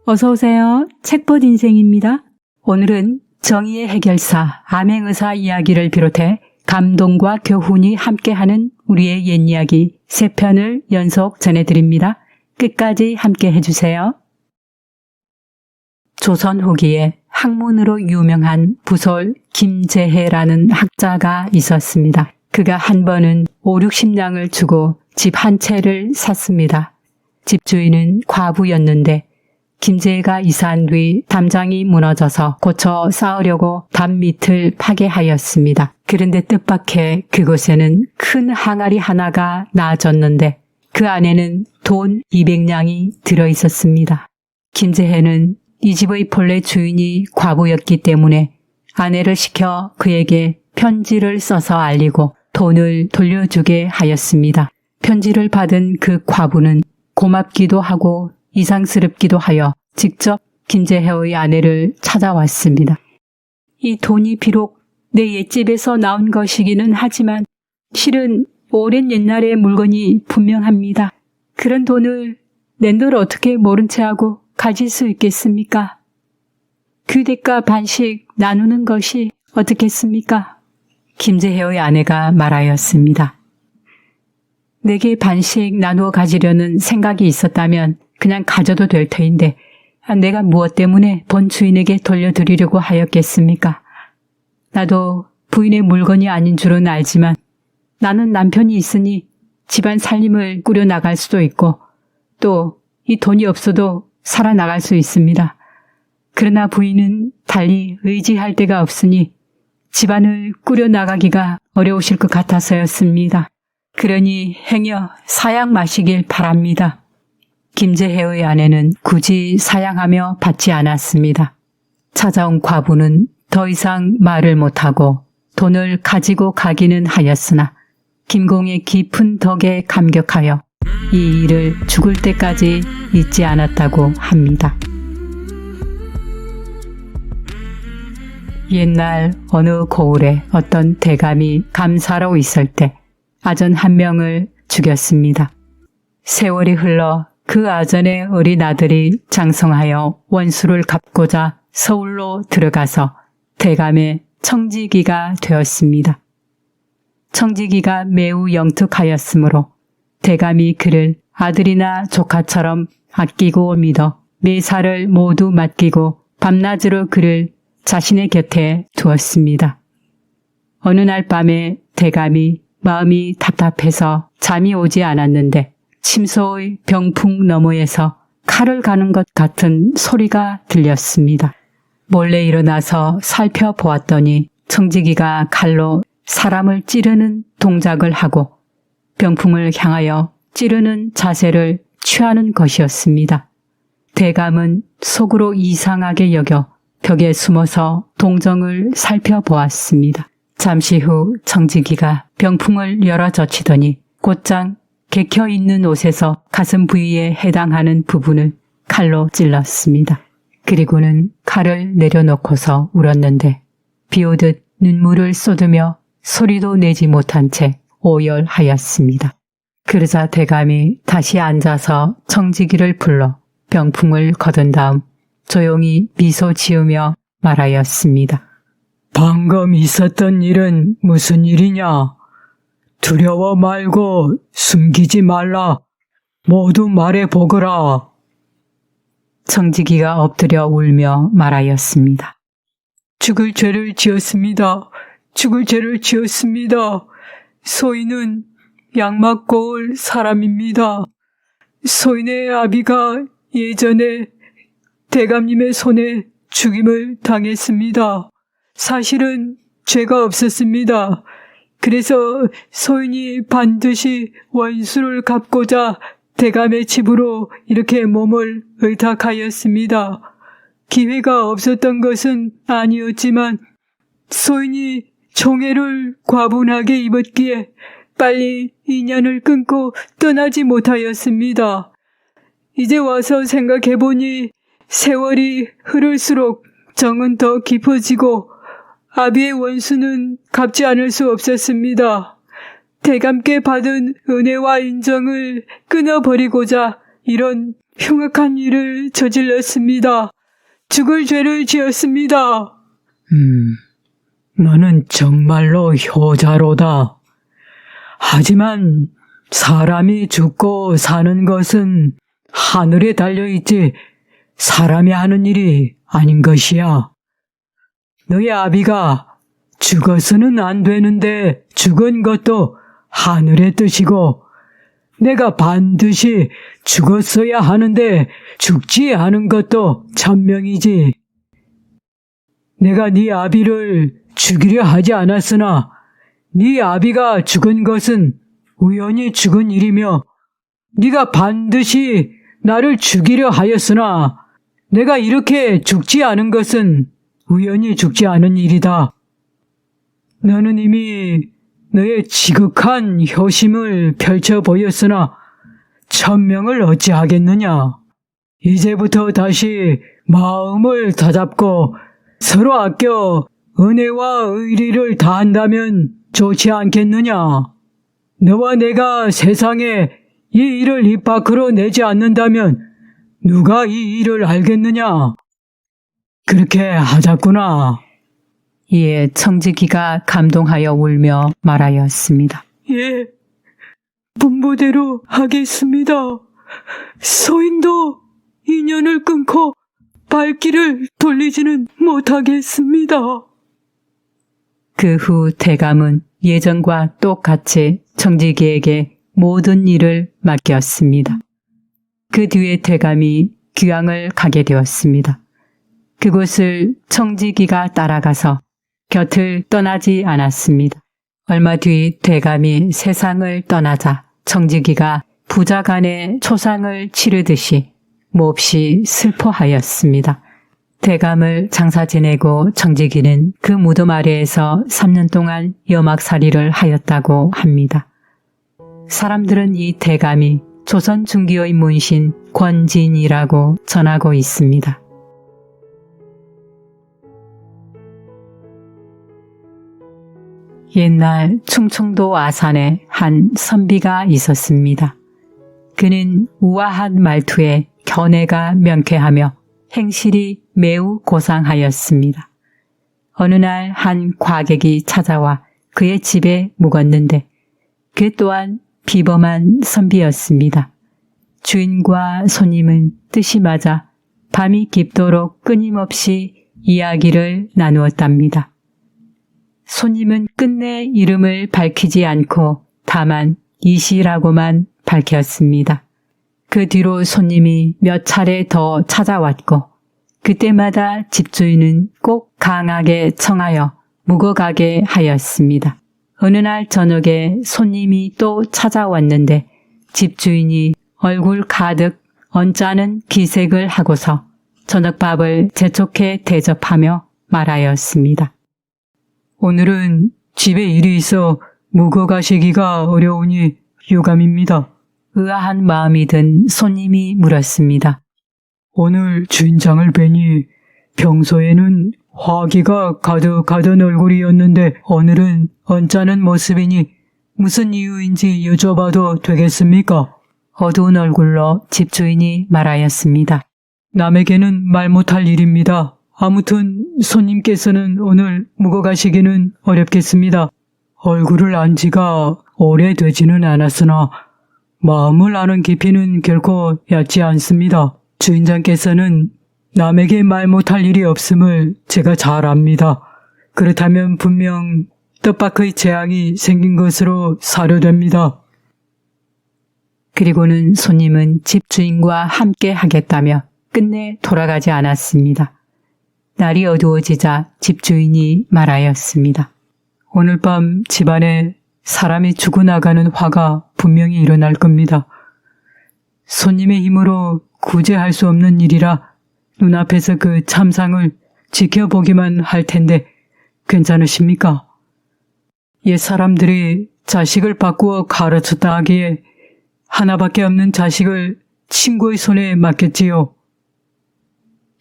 어서오세요. 책봇 인생입니다. 오늘은 정의의 해결사 암행의사 이야기를 비롯해 감동과 교훈이 함께하는 우리의 옛 이야기 3편을 연속 전해드립니다. 끝까지 함께 해주세요. 조선 후기에 학문으로 유명한 부솔 김제해라는 학자가 있었습니다. 그가 한 번은 5, 60냥을 주고 집 한 채를 샀습니다. 집주인은 과부였는데 김제해가 이사한 뒤 담장이 무너져서 고쳐 쌓으려고 담 밑을 파괴하였습니다. 그런데 뜻밖의 그곳에는 큰 항아리 하나가 나아졌는데 그 안에는 돈 200냥이 들어있었습니다. 김제해는 이 집의 본래 주인이 과부였기 때문에 아내를 시켜 그에게 편지를 써서 알리고 돈을 돌려주게 하였습니다. 편지를 받은 그 과부는 고맙기도 하고 이상스럽기도 하여 직접 김제해의 아내를 찾아왔습니다. 이 돈이 비록 내 옛집에서 나온 것이기는 하지만 실은 오랜 옛날의 물건이 분명합니다. 그런 돈을 내 늘 어떻게 모른 채 하고 가질 수 있겠습니까? 그 대가 반씩 나누는 것이 어떻겠습니까? 김제해의 아내가 말하였습니다. 내게 반씩 나누어 가지려는 생각이 있었다면 그냥 가져도 될 터인데 내가 무엇 때문에 본 주인에게 돌려드리려고 하였겠습니까? 나도 부인의 물건이 아닌 줄은 알지만 나는 남편이 있으니 집안 살림을 꾸려나갈 수도 있고 또 이 돈이 없어도 살아나갈 수 있습니다. 그러나 부인은 달리 의지할 데가 없으니 집안을 꾸려나가기가 어려우실 것 같아서였습니다. 그러니 행여 사양 마시길 바랍니다. 김제해의 아내는 굳이 사양하며 받지 않았습니다. 찾아온 과부는 더 이상 말을 못하고 돈을 가지고 가기는 하였으나 김공의 깊은 덕에 감격하여 이 일을 죽을 때까지 잊지 않았다고 합니다. 옛날 어느 고을에 어떤 대감이 감사로 있을 때 아전 한 명을 죽였습니다. 세월이 흘러 그 아전의 어린 아들이 장성하여 원수를 갚고자 서울로 들어가서 대감의 청지기가 되었습니다. 청지기가 매우 영특하였으므로 대감이 그를 아들이나 조카처럼 아끼고 믿어 매사를 모두 맡기고 밤낮으로 그를 자신의 곁에 두었습니다. 어느 날 밤에 대감이 마음이 답답해서 잠이 오지 않았는데 침소의 병풍 너머에서 칼을 가는 것 같은 소리가 들렸습니다. 몰래 일어나서 살펴보았더니 청지기가 칼로 사람을 찌르는 동작을 하고 병풍을 향하여 찌르는 자세를 취하는 것이었습니다. 대감은 속으로 이상하게 여겨 벽에 숨어서 동정을 살펴보았습니다. 잠시 후 청지기가 병풍을 열어 젖히더니 곧장 개켜있는 옷에서 가슴 부위에 해당하는 부분을 칼로 찔렀습니다. 그리고는 칼을 내려놓고서 울었는데 비오듯 눈물을 쏟으며 소리도 내지 못한 채 오열하였습니다. 그러자 대감이 다시 앉아서 청지기를 불러 병풍을 거둔 다음 조용히 미소 지으며 말하였습니다. 방금 있었던 일은 무슨 일이냐? 두려워 말고 숨기지 말라. 모두 말해보거라. 청지기가 엎드려 울며 말하였습니다. 죽을 죄를 지었습니다. 죽을 죄를 지었습니다. 소인은 양막고을 사람입니다. 소인의 아비가 예전에 대감님의 손에 죽임을 당했습니다. 사실은 죄가 없었습니다. 그래서 소인이 반드시 원수를 갚고자 대감의 집으로 이렇게 몸을 의탁하였습니다. 기회가 없었던 것은 아니었지만 소인이 종애를 과분하게 입었기에 빨리 인연을 끊고 떠나지 못하였습니다. 이제 와서 생각해보니 세월이 흐를수록 정은 더 깊어지고 아비의 원수는 갚지 않을 수 없었습니다. 대감께 받은 은혜와 인정을 끊어버리고자 이런 흉악한 일을 저질렀습니다. 죽을 죄를 지었습니다. 너는 정말로 효자로다. 하지만 사람이 죽고 사는 것은 하늘에 달려있지 사람이 하는 일이 아닌 것이야. 너의 아비가 죽어서는 안 되는데 죽은 것도 하늘의 뜻이고 내가 반드시 죽었어야 하는데 죽지 않은 것도 천명이지. 내가 네 아비를 죽이려 하지 않았으나 네 아비가 죽은 것은 우연히 죽은 일이며 네가 반드시 나를 죽이려 하였으나 내가 이렇게 죽지 않은 것은 우연히 죽지 않은 일이다. 너는 이미 너의 지극한 효심을 펼쳐 보였으나 천명을 어찌하겠느냐. 이제부터 다시 마음을 다잡고 서로 아껴 은혜와 의리를 다한다면 좋지 않겠느냐. 너와 내가 세상에 이 일을 입 밖으로 내지 않는다면 누가 이 일을 알겠느냐. 그렇게 하자꾸나. 이에 청지기가 감동하여 울며 말하였습니다. 예, 분부대로 하겠습니다. 소인도 인연을 끊고 발길을 돌리지는 못하겠습니다. 그 후 대감은 예전과 똑같이 청지기에게 모든 일을 맡겼습니다. 그 뒤에 대감이 귀양을 가게 되었습니다. 그곳을 청지기가 따라가서 곁을 떠나지 않았습니다. 얼마 뒤 대감이 세상을 떠나자 청지기가 부자간의 초상을 치르듯이 몹시 슬퍼하였습니다. 대감을 장사 지내고 청지기는 그 무덤 아래에서 3년 동안 여막살이를 하였다고 합니다. 사람들은 이 대감이 조선 중기의 문신 권진이라고 전하고 있습니다. 옛날 충청도 아산에 한 선비가 있었습니다. 그는 우아한 말투에 견해가 명쾌하며 행실이 매우 고상하였습니다. 어느 날 한 과객이 찾아와 그의 집에 묵었는데 그 또한 비범한 선비였습니다. 주인과 손님은 뜻이 맞아 밤이 깊도록 끊임없이 이야기를 나누었답니다. 손님은 끝내 이름을 밝히지 않고 다만 이시라고만 밝혔습니다. 그 뒤로 손님이 몇 차례 더 찾아왔고 그때마다 집주인은 꼭 강하게 청하여 묵어가게 하였습니다. 어느 날 저녁에 손님이 또 찾아왔는데 집주인이 얼굴 가득 언짢은 기색을 하고서 저녁밥을 재촉해 대접하며 말하였습니다. 오늘은 집에 일이 있어 묵어가시기가 어려우니 유감입니다. 의아한 마음이 든 손님이 물었습니다. 오늘 주인장을 뵈니 평소에는 화기가 가득하던 얼굴이었는데 오늘은 언짢은 모습이니 무슨 이유인지 여쭤봐도 되겠습니까? 어두운 얼굴로 집주인이 말하였습니다. 남에게는 말 못할 일입니다. 아무튼 손님께서는 오늘 묵어가시기는 어렵겠습니다. 얼굴을 안 지가 오래되지는 않았으나 마음을 아는 깊이는 결코 얕지 않습니다. 주인장께서는 남에게 말 못할 일이 없음을 제가 잘 압니다. 그렇다면 분명 뜻밖의 재앙이 생긴 것으로 사료됩니다. 그리고는 손님은 집주인과 함께 하겠다며 끝내 돌아가지 않았습니다. 날이 어두워지자 집주인이 말하였습니다. 오늘 밤 집안에 사람이 죽어나가는 화가 분명히 일어날 겁니다. 손님의 힘으로 구제할 수 없는 일이라 눈앞에서 그 참상을 지켜보기만 할 텐데 괜찮으십니까? 옛 사람들이 자식을 바꾸어 가르쳤다 하기에 하나밖에 없는 자식을 친구의 손에 맡겼지요.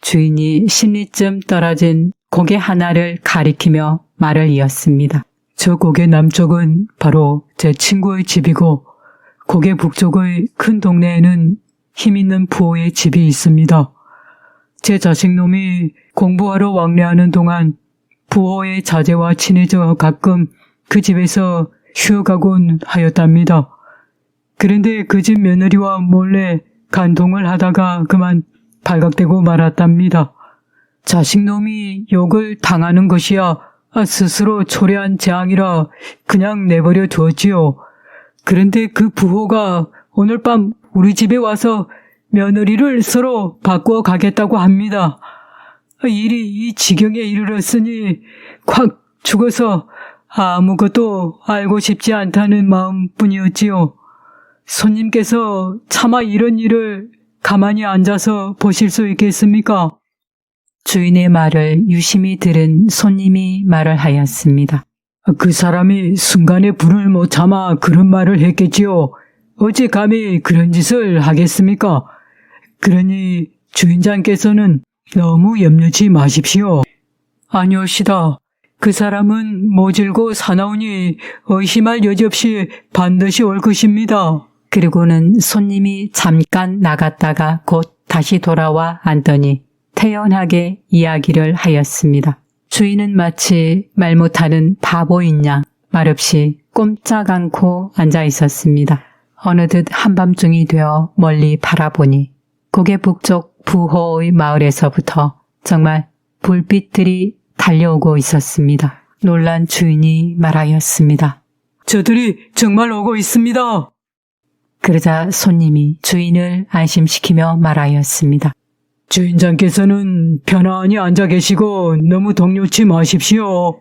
주인이 신리쯤 떨어진 고개 하나를 가리키며 말을 이었습니다. 저 고개 남쪽은 바로 제 친구의 집이고 고개 북쪽의 큰 동네에는 힘있는 부호의 집이 있습니다. 제 자식놈이 공부하러 왕래하는 동안 부호의 자제와 친해져 가끔 그 집에서 쉬어가곤 하였답니다. 그런데 그 집 며느리와 몰래 간통을 하다가 그만 발각되고 말았답니다. 자식놈이 욕을 당하는 것이야 스스로 초래한 재앙이라 그냥 내버려 두었지요. 그런데 그 부호가 오늘 밤 우리 집에 와서 며느리를 서로 바꾸어 가겠다고 합니다. 일이 이 지경에 이르렀으니 콱 죽어서 아무것도 알고 싶지 않다는 마음뿐이었지요. 손님께서 차마 이런 일을 가만히 앉아서 보실 수 있겠습니까? 주인의 말을 유심히 들은 손님이 말을 하였습니다. 그 사람이 순간에 불을 못 참아 그런 말을 했겠지요. 어찌 감히 그런 짓을 하겠습니까? 그러니 주인장께서는 너무 염려치 마십시오. 아니옵시다. 그 사람은 모질고 사나우니 의심할 여지 없이 반드시 올 것입니다. 그리고는 손님이 잠깐 나갔다가 곧 다시 돌아와 앉더니 태연하게 이야기를 하였습니다. 주인은 마치 말 못하는 바보인 양 말없이 꼼짝 않고 앉아 있었습니다. 어느덧 한밤중이 되어 멀리 바라보니 고개 북쪽 부호의 마을에서부터 정말 불빛들이 달려오고 있었습니다. 놀란 주인이 말하였습니다. 저들이 정말 오고 있습니다. 그러자 손님이 주인을 안심시키며 말하였습니다. 주인장께서는 편안히 앉아 계시고 너무 동요치 마십시오.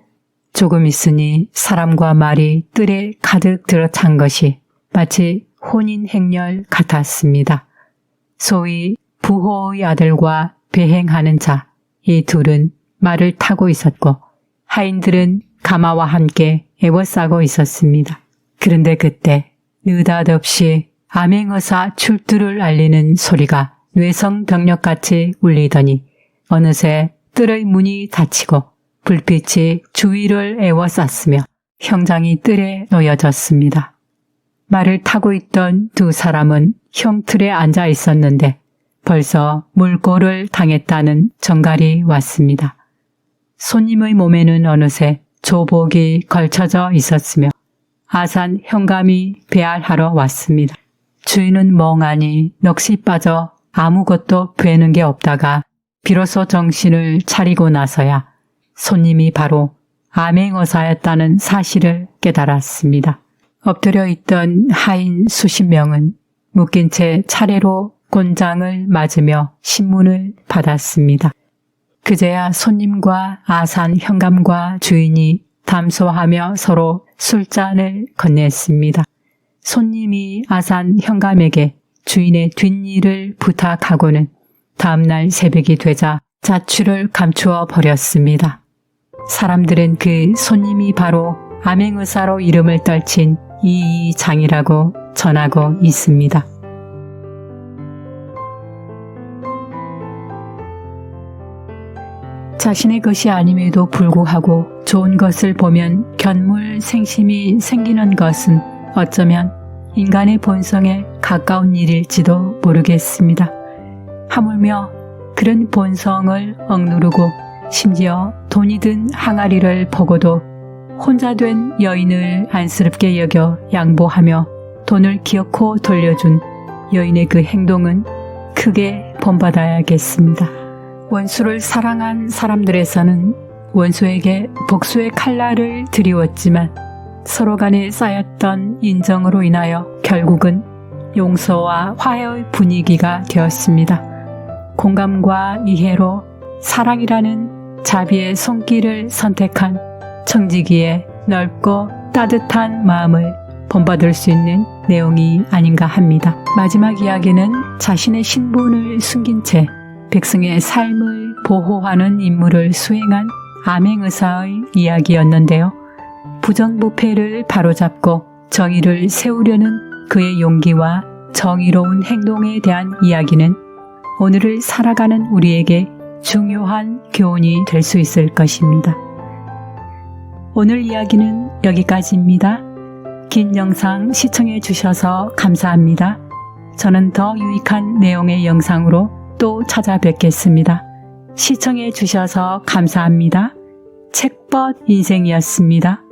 조금 있으니 사람과 말이 뜰에 가득 들어찬 것이 마치 혼인 행렬 같았습니다. 소위 부호의 아들과 배행하는 자, 이 둘은 말을 타고 있었고 하인들은 가마와 함께 애워싸고 있었습니다. 그런데 그때 느닷없이 암행어사 출두를 알리는 소리가 뇌성병력같이 울리더니 어느새 뜰의 문이 닫히고 불빛이 주위를 애워쌌으며 형장이 뜰에 놓여졌습니다. 말을 타고 있던 두 사람은 형틀에 앉아 있었는데 벌써 물고를 당했다는 전갈이 왔습니다. 손님의 몸에는 어느새 조복이 걸쳐져 있었으며 아산 현감이 배알하러 왔습니다. 주인은 멍하니 넋이 빠져 아무것도 뵈는 게 없다가 비로소 정신을 차리고 나서야 손님이 바로 암행어사였다는 사실을 깨달았습니다. 엎드려 있던 하인 수십 명은 묶인 채 차례로 곤장을 맞으며 신문을 받았습니다. 그제야 손님과 아산 현감과 주인이 담소하며 서로 술잔을 건넸습니다. 손님이 아산 현감에게 주인의 뒷일을 부탁하고는 다음날 새벽이 되자 자취를 감추어 버렸습니다. 사람들은 그 손님이 바로 암행의사로 이름을 떨친 이장이라고 전하고 있습니다. 자신의 것이 아님에도 불구하고 좋은 것을 보면 견물생심이 생기는 것은 어쩌면 인간의 본성에 가까운 일일지도 모르겠습니다. 하물며 그런 본성을 억누르고 심지어 돈이 든 항아리를 보고도 혼자 된 여인을 안쓰럽게 여겨 양보하며 돈을 기어코 돌려준 여인의 그 행동은 크게 본받아야겠습니다. 원수를 사랑한 사람들에서는 원수에게 복수의 칼날을 들이웠지만 서로 간에 쌓였던 인정으로 인하여 결국은 용서와 화해의 분위기가 되었습니다. 공감과 이해로 사랑이라는 자비의 손길을 선택한 청지기의 넓고 따뜻한 마음을 본받을 수 있는 내용이 아닌가 합니다. 마지막 이야기는 자신의 신분을 숨긴 채 백성의 삶을 보호하는 임무를 수행한 암행의사의 이야기였는데요. 부정부패를 바로잡고 정의를 세우려는 그의 용기와 정의로운 행동에 대한 이야기는 오늘을 살아가는 우리에게 중요한 교훈이 될 수 있을 것입니다. 오늘 이야기는 여기까지입니다. 긴 영상 시청해 주셔서 감사합니다. 저는 더 유익한 내용의 영상으로 또 찾아뵙겠습니다. 시청해 주셔서 감사합니다. 책벗 인생이었습니다.